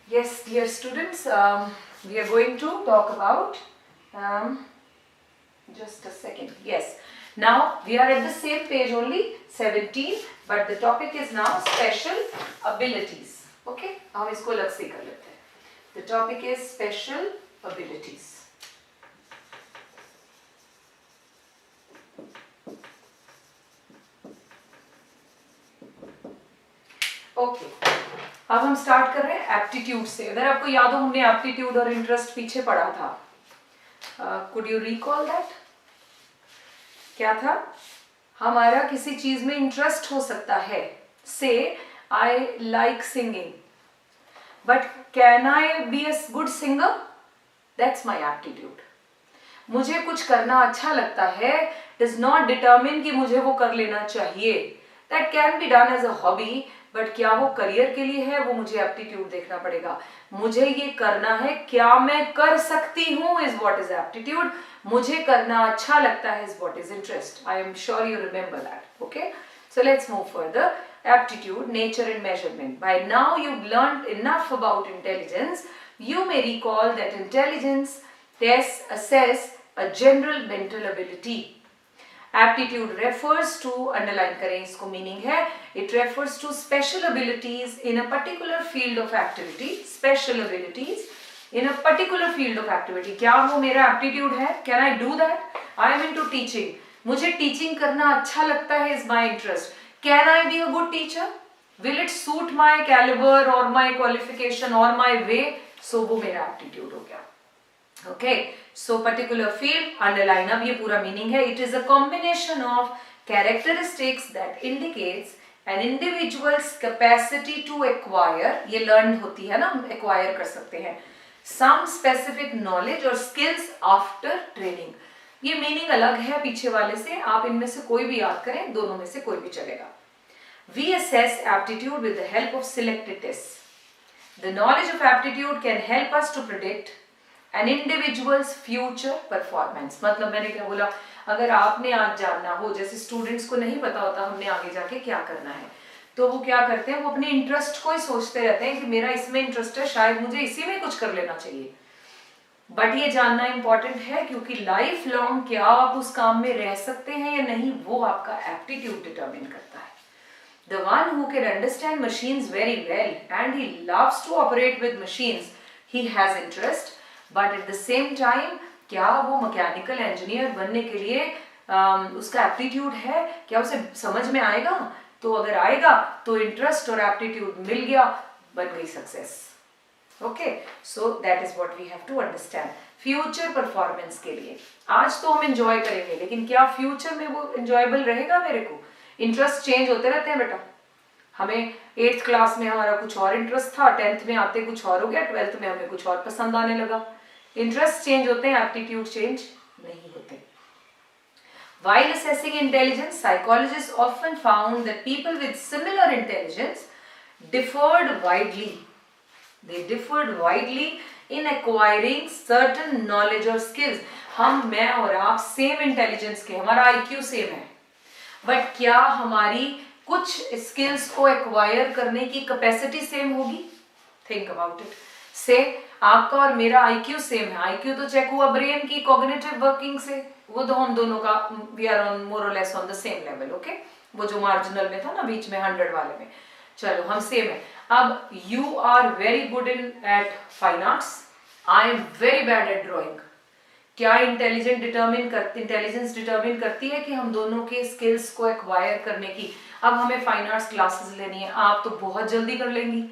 Yes, dear students, we are going to talk about, just a second, yes. Now, we are at the same page only, 17, but the topic is now special abilities. Okay, हम इसको अलग से कर लेते हैं. The topic is special abilities. Okay अब हम start कर रहे हैं एप्टीट्यूड से. अगर आपको याद हो हमने एप्टीट्यूड और इंटरेस्ट पीछे पढ़ा था. Could you recall that? क्या था? हमारा किसी चीज में इंटरेस्ट हो सकता है. से I like singing, but can I be a good singer? That's my aptitude. मुझे कुछ करना अच्छा लगता है डज नॉट डिटर्मिन कि मुझे वो कर लेना चाहिए. That can be done as a hobby, but क्या वो करियर के लिए है वो मुझे एप्टीट्यूड देखना पड़ेगा. मुझे ये करना है, क्या मैं कर सकती हूँ इज व्हाट इज एप्टीट्यूड. मुझे करना अच्छा लगता है is what is interest. I am sure you remember that. Okay, so let's move further. Aptitude, nature and measurement. By now you've learned enough about intelligence. You may recall that intelligence tests assess a general mental ability. Aptitude refers to, underline करें इसको, meaning है, it refers to special abilities in a particular field of activity. Special abilities in a particular field of activity. क्या वो मेरा aptitude है? Can I do that? I am into teaching. मुझे teaching करना अच्छा लगता है, is my interest. Can I be a good teacher? Will it suit my caliber or my qualification or my way? So वो मेरा aptitude हो गया. Okay, so particular field, underline. अब ये पूरा meaning है. It is a combination of characteristics that indicates an individual's capacity to acquire. ये learned होती है ना, हम acquire कर सकते हैं. Some specific knowledge or skills after training. ये मीनिंग अलग है पीछे वाले से. आप इनमें से कोई भी याद करें, दोनों में से कोई भी चलेगा. We assess aptitude with the help of selected tests. The knowledge of aptitude can help us to predict an individual's future performance. मतलब मैंने क्या बोला, अगर आपने आज जानना हो, जैसे स्टूडेंट्स को नहीं पता होता हमने आगे जाके क्या करना है, तो वो क्या करते हैं, वो अपने इंटरेस्ट को ही सोचते रहते हैं कि मेरा इसमें इंटरेस्ट है, शायद मुझे इसी में कुछ कर लेना चाहिए. बट ये जानना इंपॉर्टेंट है क्योंकि लाइफ लॉन्ग क्या आप उस काम में रह सकते हैं या नहीं, वो आपका एप्टीट्यूड डिटरमिन करता है. The one who can understand machines very well and he loves to operate with machines, he has interest, but at the same time क्या वो मैकेनिकल इंजीनियर बनने के लिए उसका एप्टीट्यूड है, क्या उसे समझ में आएगा? तो अगर आएगा तो इंटरेस्ट और एप्टीट्यूड मिल गया, बन गई success. Okay, so that is what we have to understand. Future performance के लिए आज तो हम एंजॉय करेंगे, लेकिन क्या फ्यूचर में वो एंजॉयबल रहेगा? मेरे को इंटरेस्ट चेंज होते रहते हैं बेटा. हमें 8th क्लास में हमारा कुछ और इंटरेस्ट था, 10th में आते कुछ और हो गया, 12th में हमें कुछ और पसंद आने लगा. इंटरेस्ट चेंज होते हैं, एप्टीट्यूड चेंज नहीं होते. While assessing intelligence, psychologists often found that people with similar intelligence differed widely. They differed widely in acquiring certain knowledge or skills. हम, मैं और आप सेम इंटेलिजेंस के, हमारा IQ सेम है, बट क्या हमारी कुछ स्किल्स को एक्वायर करने की कैपेसिटी सेम होगी? Think about it. से आपका और मेरा IQ सेम है. IQ तो चेक हुआ ब्रेन की कॉग्निटिव वर्किंग से, वो तो हम दोनों का वी आर ऑन मोर और less on the same level. Okay, वो जो मार्जिनल में था ना बीच में 100 वाले में, चलो हम सेम है. अब you are very good in at fine arts, I am very bad at drawing. क्या इंटेलिजेंस डिटर्मिन करती है कि हम दोनों के स्किल्स को एक्वायर करने की. अब हमें फाइन आर्ट्स क्लासेस लेनी है, आप तो बहुत जल्दी कर लेंगी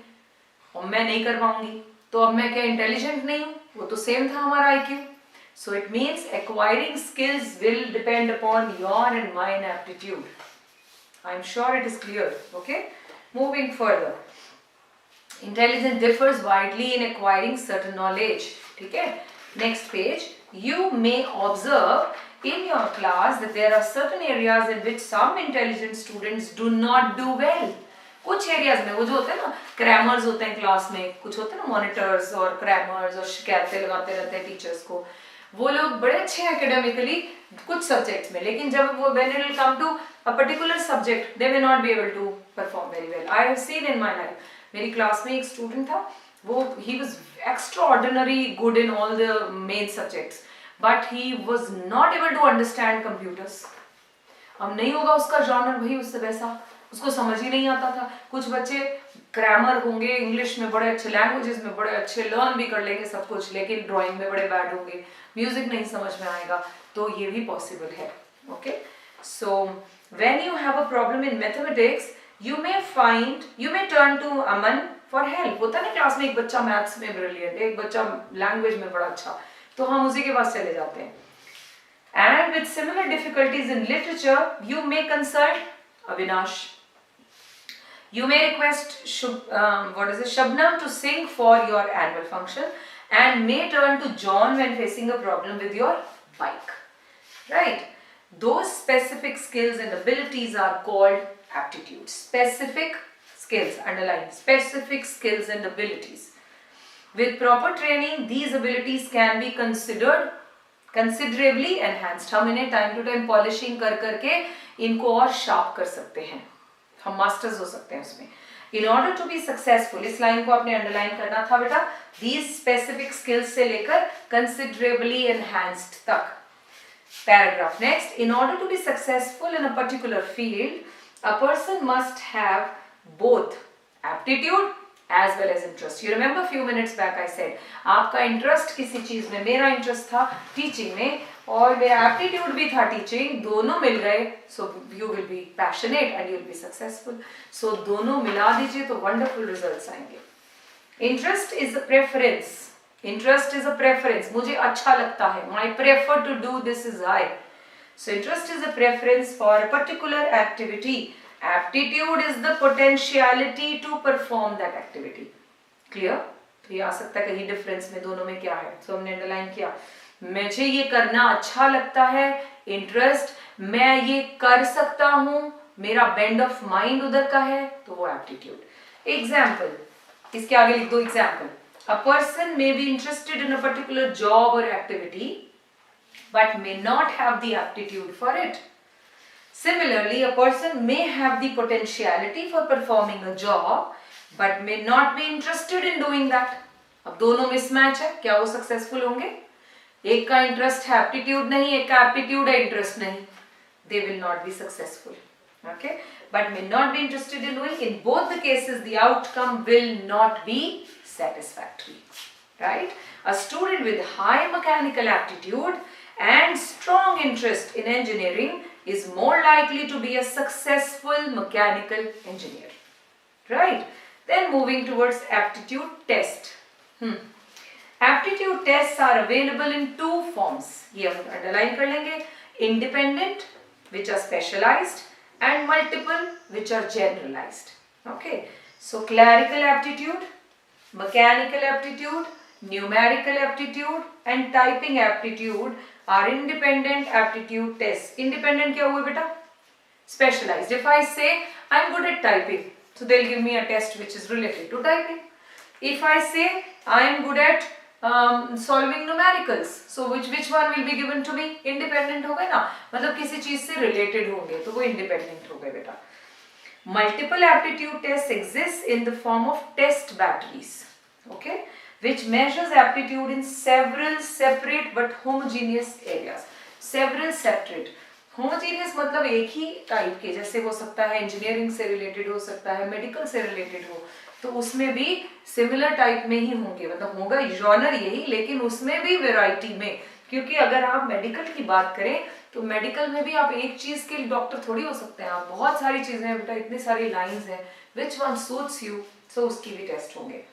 और मैं नहीं कर पाऊंगी, तो अब मैं क्या इंटेलिजेंट नहीं हूँ? वो तो सेम था हमारा IQ. So it means acquiring skills will depend upon your and mine aptitude. I am sure it is clear. Okay, moving further. Intelligence differs widely in acquiring certain knowledge. ठीक है, next page. You may observe in your class that there are certain areas in which some intelligent students do not do well. कुछ areas में वो जो होते हैं ना, Cramer's होते हैं क्लास में, कुछ होते हैं ना मॉनिटर्स और क्रैमर्स, और शिकायतें लगाते रहते हैं टीचर्स को. वो लोग बड़े अच्छे हैं एकेडमिकली कुछ सब्जेक्ट्स में, लेकिन जब वो when it will come to a particular subject they may not be able to perform very well. I have seen in my life. मेरी क्लास में एक स्टूडेंट था, वो he was extraordinary good in all the main subjects, but he was not able to understand computers. अब नहीं होगा उसका genre भाई उससे वैसा, उसको समझ ही नहीं आता था. कुछ बच्चे ग्रामर होंगे, इंग्लिश में बड़े अच्छे, लैंग्वेजेस में बड़े अच्छे, लर्न भी कर लेंगे सब कुछ, लेकिन ड्राइंग में बड़े बैड होंगे, म्यूजिक नहीं समझ में आएगा. तो ये भी पॉसिबल है. Okay, so when you have a problem in mathematics you may turn to Aman for help. होता है ना क्लास में एक बच्चा मैथ्स में ब्रिलियंट, एक बच्चा लैंग्वेज में बड़ा अच्छा, तो हम उसी के पास चले जाते हैं. And with similar difficulties in literature, you may consult Avinash. You may request Shabnam to sing for your annual function, and may turn to John when facing a problem with your bike. Right? Those specific skills and abilities are called aptitudes. Specific skills, underline, specific skills and abilities. With proper training, these abilities can be considerably enhanced. हम इन्हें time to time polishing कर करके इनको और sharp कर सकते हैं, हम masters हो सकते हैं उसमें. In order to be successful, इस line को आपने underline करना था बेटा, these specific skills से लेकर considerably enhanced तक. Paragraph next. In order to be successful in a particular field, a person must have both aptitude as well as interest. You remember a few minutes back I said, आपका interest किसी चीज में, मेरा interest था teaching में और मेरा aptitude भी था teaching, दोनों मिल गए, so you will be passionate and you will be successful. So दोनों मिला दीजिए तो wonderful results आएंगे. Interest is a preference. Interest is a preference. मुझे अच्छा लगता है. My prefer to do this is high. So interest is a preference for a particular activity. Aptitude is the potentiality to perform that activity. Clear? तो ये आ सकता है कहीं difference में दोनों में क्या है. So हमने underline किया. मुझे ये करना अच्छा लगता है. Interest, मैं ये कर सकता हूँ. मेरा bend of mind उधर का है, तो वो aptitude. Example. इसके आगे लिख दो example. A person may be interested in a particular job or activity, but may not have the aptitude for it. Similarly, a person may have the potentiality for performing a job, but may not be interested in doing that. अब दोनों mismatch है, क्या वो successful होंगे? एक का interest है, aptitude नहीं, एक का aptitude है, interest नहीं. They will not be successful. Okay? But may not be interested in doing. In both the cases, the outcome will not be satisfactory. Right? A student with high mechanical aptitude and strong interest in engineering is more likely to be a successful mechanical engineer. Right? Then moving towards aptitude test. Aptitude tests are available in two forms. ये हम underline कर लेंगे. Independent, which are specialized, and multiple, which are generalized. Okay? So clerical aptitude, mechanical aptitude, numerical aptitude and typing aptitude are independent aptitude tests. Independent क्या हुए बेटा? Specialized. If I say I'm good at typing, so they'll give me a test which is related to typing. If I say I'm good at solving numericals, so which one will be given to me? Independent हो गए ना, मतलब किसी चीज से related होंगे, तो वो independent हो गए बेटा. Multiple aptitude tests exist in the form of test batteries. Okay? Which measures aptitude in several separate but homogeneous areas. Several separate. Homogeneous मतलब एक ही टाइप के, जैसे हो सकता है इंजीनियरिंग से रिलेटेड, हो सकता है मेडिकल से रिलेटेड हो, तो उसमें भी सिमिलर टाइप में ही होंगे, मतलब होगा जॉनर यही, लेकिन उसमें भी वैरायटी में. क्योंकि अगर आप मेडिकल की बात करें तो मेडिकल में भी आप एक चीज के डॉक्टर थोड़ी हो सकते हैं, आप बहुत सारी चीजें हैं बेटा, इतनी सारी लाइंस हैं, विच वन सूट्स यू, सो उसकी भी टेस्ट होंगे.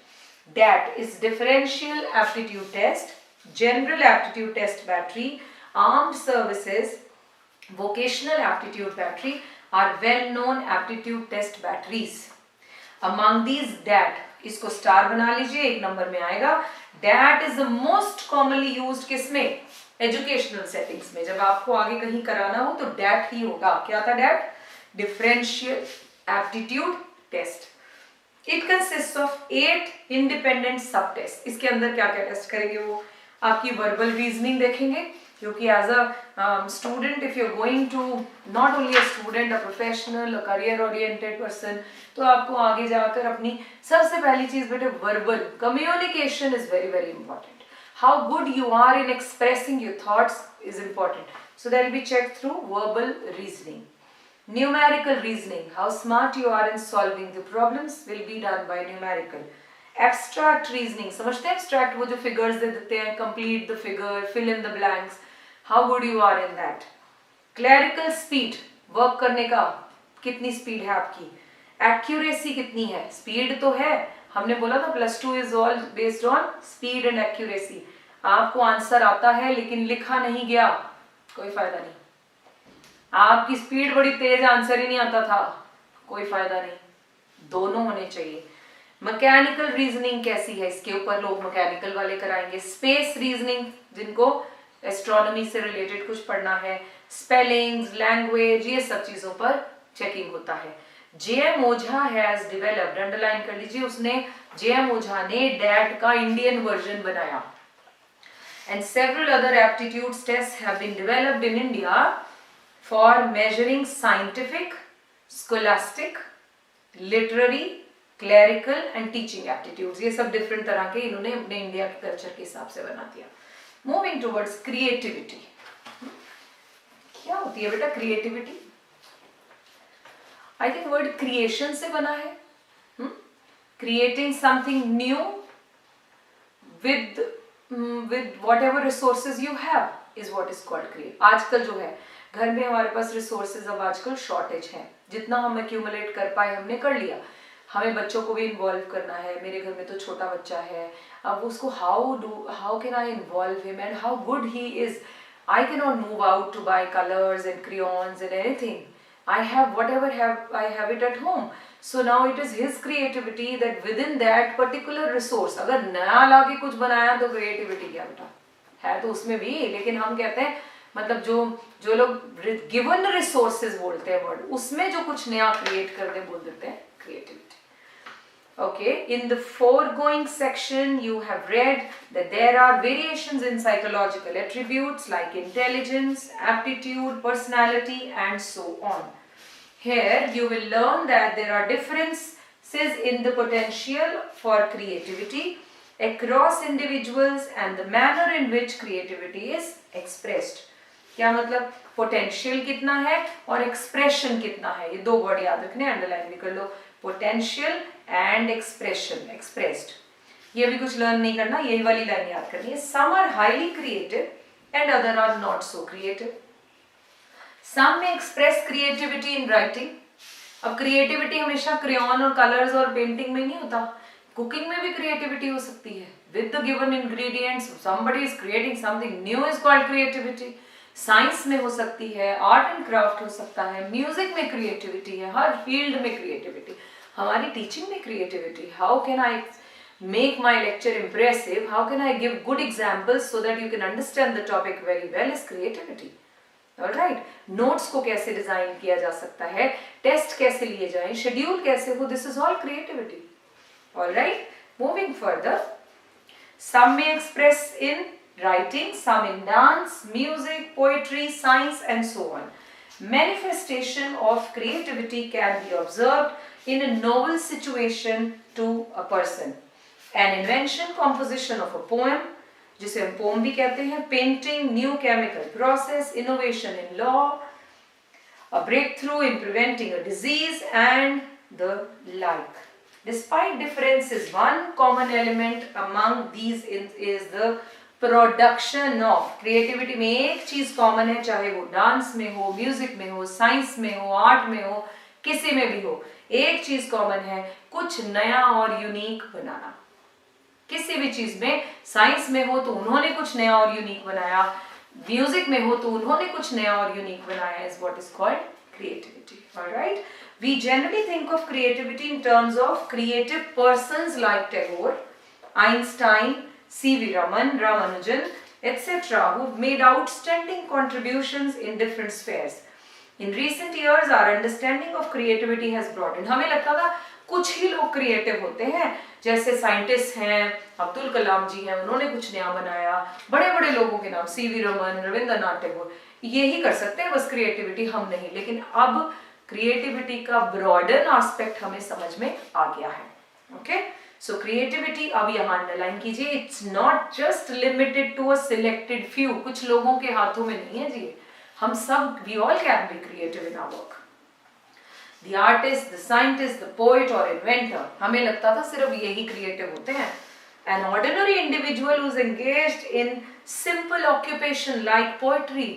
DAT is differential aptitude test, general aptitude test battery, armed services, vocational aptitude battery are well known aptitude test batteries. Among these DAT, इसको स्टार बना लीजिए, एक नंबर में आएगा. DAT is the most commonly used किसमें? Educational settings में. जब आपको आगे कहीं कराना हो तो DAT ही होगा. क्या था DAT? Differential aptitude test. It consists of 8 independent subtests. इसके अंदर क्या क्या टेस्ट करेंगे? वो आपकी वर्बल रीजनिंग देखेंगे, क्योंकि as a student if you are going to not only a student, a professional, a career oriented person, तो आपको आगे जाकर अपनी सबसे पहली चीज बेटे verbal communication is very very important. How good you are in expressing your thoughts is important. So that will be checked through verbal reasoning. Numerical reasoning, how smart you are in solving the problems will be done by numerical. Abstract reasoning, समझते हैं abstract, वो जो figures दे देते हैं, complete the figure, fill in the blanks, how good you are in that. Clerical speed, work करने का कितनी speed है आपकी. Accuracy कितनी है, speed तो है, हमने बोला था +2 is all based on speed and accuracy. आपको आंसर आता है लेकिन लिखा नहीं गया, कोई फायदा नहीं. आपकी स्पीड बड़ी तेज, आंसर ही नहीं आता था, कोई फायदा नहीं. दोनों होने चाहिए. मैकेनिकल रीजनिंग कैसी है, इसके ऊपर लोग मैकेनिकल वाले कराएंगे. स्पेस रीजनिंग, जिनको एस्ट्रोनॉमी से रिलेटेड कुछ पढ़ना है, स्पेलिंग्स, लैंग्वेज, ये सब चीजों पर चेकिंग होता है. J.M. Ojha has developed, underline कर लीजिए, उसने J.M. ओझा ने डैट का इंडियन वर्जन बनाया. And several other aptitude test have been developed in India for measuring scientific, scholastic, literary, clerical and teaching aptitudes. ये सब डिफरेंट तरह के इन्होंने अपने इंडिया के कल्चर के हिसाब से बना दिया. Moving towards creativity. क्या होती है बेटा creativity? I think word creation से बना है. Creating something new with what ever resources you have is what is called create. आजकल जो है घर में हमारे पास रिसोर्सेज अब आजकल शॉर्टेज है. जितना हम एक्यूमुलेट कर पाए हमने कर लिया. हमें बच्चों को भी इन्वॉल्व करना है. मेरे घर में तो छोटा बच्चा है, अब उसको how can I involve him and how good he is. I can not move out to buy colours and crayons and anything. I have whatever I have it at home. So now it is his creativity that within that particular resource, अगर नया लाके कुछ बनाया तो creativity क्या बेटा है, तो उसमें भी. लेकिन हम कहते हैं मतलब जो लोग given resources बोलते हैं वर्ड, उसमें जो कुछ नया create कर दे बोल देते हैं creativity. Okay, in the foregoing section you have read that there are variations in psychological attributes like intelligence, aptitude, personality and so on. Here you will learn that there are differences in the potential for creativity across individuals and the manner in which creativity is expressed. क्या मतलब potential कितना है और expression कितना है, ये दो word याद रखने, अंडरलाइन भी कर लो. Potential and expression, expressed. ये भी कुछ लर्न नहीं करना, यही वाली लाइन याद करनी है. Some are highly creative and other are not so creative. Some में एक्सप्रेस क्रिएटिविटी इन राइटिंग. अब क्रिएटिविटी हमेशा क्रेयॉन और कलर्स और पेंटिंग में नहीं होता, कुकिंग में भी क्रिएटिविटी हो सकती है. With the given ingredients somebody is creating something new is called creativity. Science में हो सकती है, आर्ट एंड क्राफ्ट हो सकता है, म्यूजिक में क्रिएटिविटी है, हर फील्ड में क्रिएटिविटी. हमारी टीचिंग में creativity, how can I make my lecture impressive, how can I give good examples so that you can understand the topic very well is creativity. Alright, notes को कैसे design किया जा सकता है, test कैसे लिए जाएं, शेड्यूल कैसे हो, this is all creativity. Alright, moving further, some may express in writing, some in dance, music, poetry, science and so on. Manifestation of creativity can be observed in a novel situation to a person. An invention, composition of a poem, जिसे हम pome भी कहते हैं, painting, new chemical process, innovation in law, a breakthrough in preventing a disease and the like. Despite differences, one common element among these is the production of. creativity में एक चीज common है, चाहे वो डांस में हो, म्यूजिक में हो, साइंस में हो, आर्ट में हो, किसी में भी हो, एक चीज कॉमन है, कुछ नया और यूनिक बनाना. किसी भी चीज में, साइंस में हो तो उन्होंने कुछ नया और यूनिक बनाया, म्यूजिक में हो तो उन्होंने कुछ नया और यूनिक बनाया, is what is called creativity. Alright, we generally think of creativity in terms of creative persons like Tagore, Einstein, C.V. Raman, Ramanujan, etc. who made outstanding contributions in different spheres. In recent years, our understanding of creativity has broadened. हमें लगता था कुछ ही लोग creative होते हैं, जैसे scientist हैं, अब्दुल कलाम जी हैं, उन्होंने कुछ नया बनाया, बड़े बड़े लोगों के नाम सीवी रमन, रविंद्रनाथ टैगोर, ये ही कर सकते हैं बस क्रिएटिविटी, हम नहीं। लेकिन अब क्रिएटिविटी का ब्रॉडर एस्पेक्ट हमें समझ में आ गया है। ओके, सो क्रिएटिविटी अब यहाँ अंडरलाइन कीजिए, it's not just limited to a selected few, कुछ लोगों के हाथों में नहीं है जी, हम सब, we all can be creative in our work. The artist, the scientist, the poet or inventor, हमें लगता था सिर्फ यही क्रिएटिव होते हैं। An ordinary individual who's engaged in simple occupation like pottery,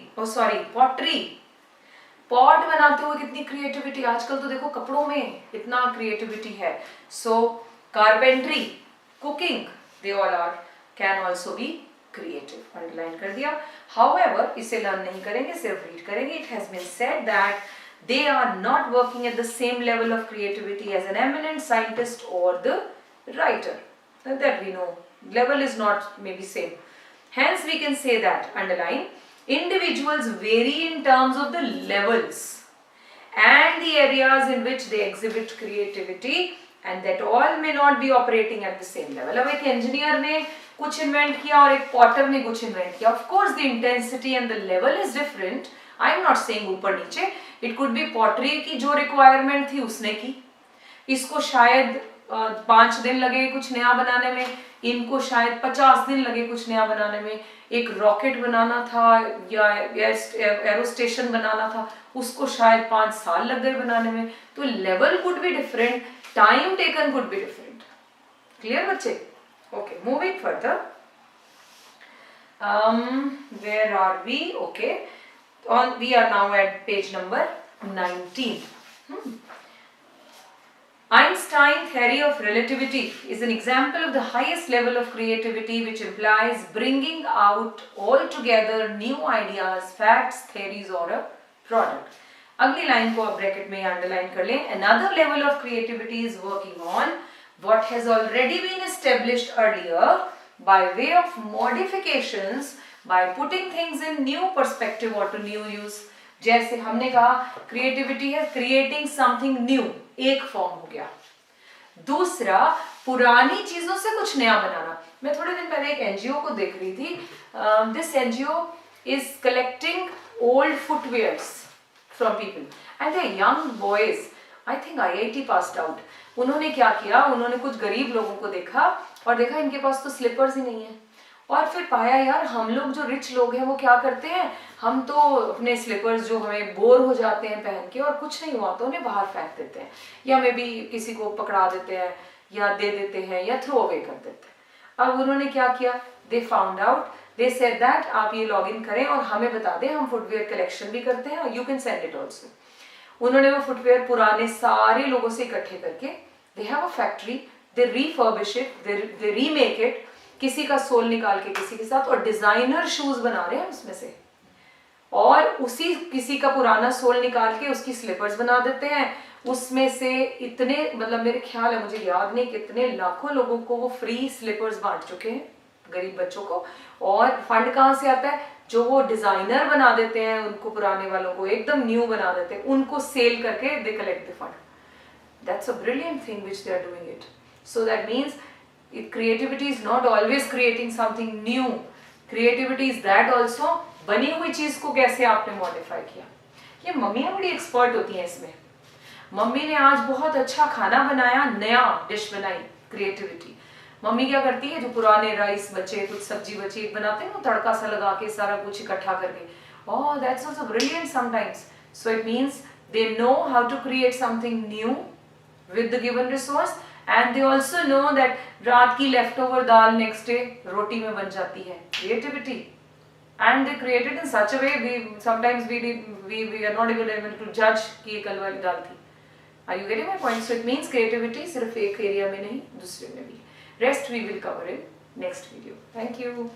pot बनाते हुए कितनी क्रिएटिविटी, आजकल तो देखो कपड़ों में इतना क्रिएटिविटी है। So carpentry, cooking, they all are can also be creative, underline कर दिया। हाउएवर इसे लर्न नहीं करेंगे, सिर्फ रीड करेंगे। It has been said that they are not working at the same level of creativity as an eminent scientist or the writer, that we know level is not maybe same, hence we can say that, underline, individuals vary in terms of the levels and the areas in which they exhibit creativity and that all may not be operating at the same level। अब एक engineer ने कुछ invent किया और एक potter ने कुछ invent किया, of course the intensity and the level is different, I am not saying ऊपर नीचे, it could be pottery की जो requirement थी उसने की, इसको शायद 5 दिन लगे कुछ नया बनाने में, इनको शायद 50 दिन लगे कुछ नया बनाने में, एक रॉकेट बनाना था या एरोस्टेशन बनाना था, उसको शायद 5 साल लग गए बनाने में। तो level could be different, time taken could be different. Clear बच्चे? Okay, moving further, where are we? Okay, we are now at page number 19. Einstein theory of relativity is an example of the highest level of creativity which implies bringing out altogether new ideas, facts, theories or a product. अगली line को आप bracket में underline कर लें। Another level of creativity is working on what has already been established earlier by way of modifications, by putting things in new perspective or to new use। जैसे हमने कहा creativity है creating something new, एक form हो गया। दूसरा, पुरानी चीजों से कुछ नया बनाना। मैं थोड़े दिन पहले एक एनजीओ को देख रही थी, this NGO is collecting old footwears from people and they young boys, I think IIT passed out. उन्होंने क्या किया, उन्होंने कुछ गरीब लोगों को देखा और देखा इनके पास तो स्लीपर्स ही नहीं है, और फिर पाया यार हम लोग जो रिच लोग हैं वो क्या करते हैं, हम तो अपने स्लीपर्स जो हमें बोर हो जाते हैं पहन के और कुछ नहीं हुआ तो उन्हें बाहर फेंक देते हैं, या मे बी किसी को पकड़ा देते हैं या दे देते हैं या थ्रो अवे कर देते हैं। अब उन्होंने क्या किया, they found out, they said that आप ये लॉग इन करें और हमें बता दें, हम फुटवेयर कलेक्शन भी करते हैं और you can send it also. उन्होंने वो फुटवेयर पुराने सारे लोगों से इकट्ठे करके, they have a factory, they refurbish it, they remake it, किसी का सोल निकाल के किसी के साथ, और डिजाइनर शूज बना रहे हैं उसमें से, और उसी किसी का पुराना सोल निकाल के उसकी स्लीपर्स बना देते हैं। उसमें से इतने, मतलब मेरे ख्याल है, मुझे याद नहीं कितने लाखों लोगों को वो फ्री स्लीपर्स बांट चुके हैं, गरीब बच्चों को। और फंड कहाँ से आता है, जो वो डिजाइनर बना देते हैं उनको, पुराने वालों को एकदम न्यू बना देते हैं, उनको सेल करके दे collect the fund. That's a brilliant thing which they are doing it. So that means creativity is not always creating something new, creativity is that also बनी हुई चीज को कैसे आपने मॉडिफाई किया। ये मम्मियाँ बड़ी एक्सपर्ट होती हैं इसमें। मम्मी ने आज बहुत अच्छा खाना बनाया, नया डिश बनाई, क्रिएटिविटी। मम्मी क्या करती है, जो पुराने राइस बचे, कुछ सब्जी बची, बनाते हैं वो तड़का सा लगा के सारा कुछ इकट्ठा करके, oh that's also brilliant sometimes। So it means they know how to create something new with the given resource and they also know that रात की leftover दाल next day रोटी में बन जाती है, creativity। And they create it in such a way, we are not able to judge कि ये कल वाली दाल थी। Are you getting my point? So it means creativity सिर्फ एक एरिया में नहीं, दूसरे में भी। Rest we will cover in next video. Thank you.